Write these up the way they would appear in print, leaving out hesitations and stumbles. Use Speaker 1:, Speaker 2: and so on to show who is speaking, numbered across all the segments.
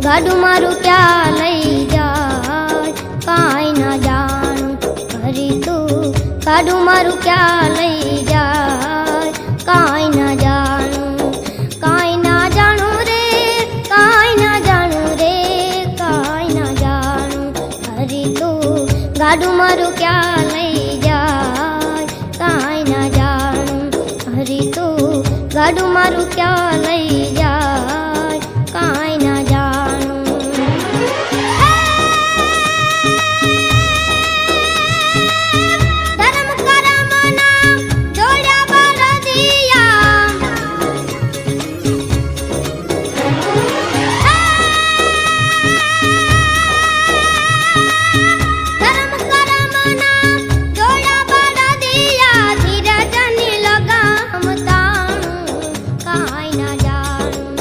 Speaker 1: ગાડું મારું ક્યાં લઈ જાય કાંઈ ના જાણું હરી તું ગાડું મારું ક્યાં લઈ જાય કાંઈ ના જાણું કાંઈ ના જાણું રે કાંઈ ના જાણું રે કાંઈ ના જાણું હરી તું ગાડું મારું ક્યાં લઈ જાય કાંઈ ના જાણું હરી તું ગાડું મારું ક્યાં લઈ જાય કાંઈ ના જાણું કાંઈ ના જાણું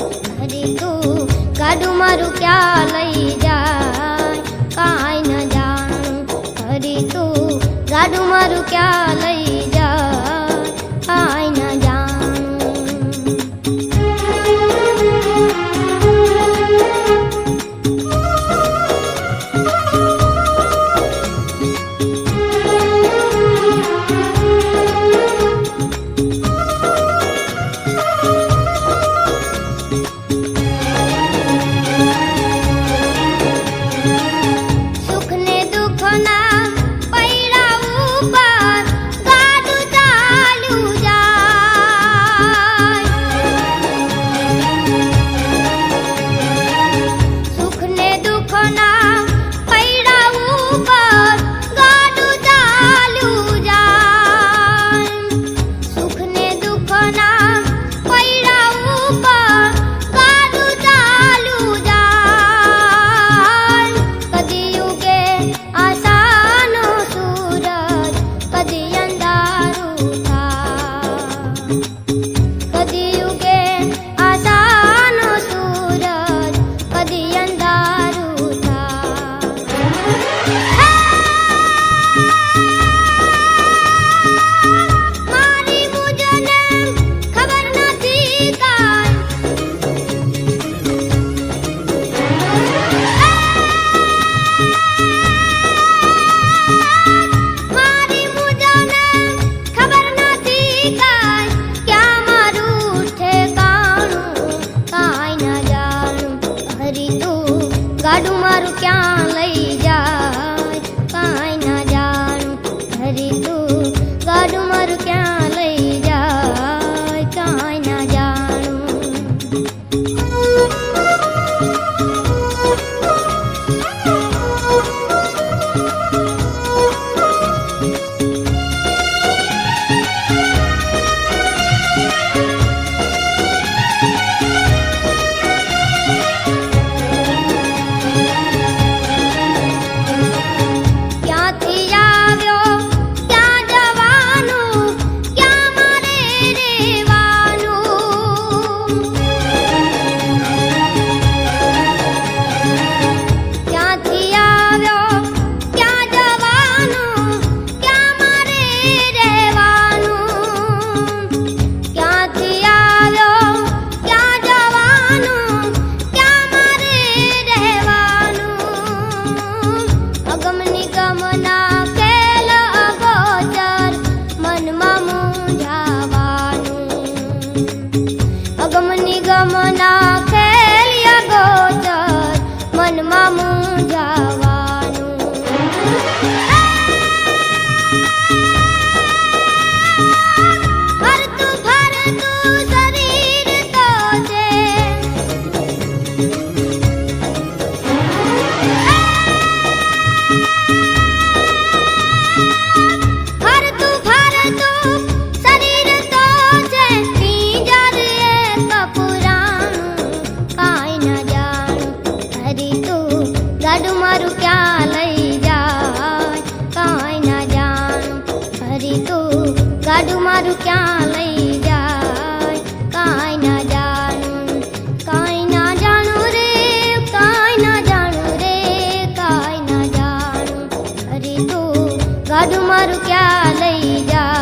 Speaker 1: ગાડું મારું ક્યાં લઈ જાય.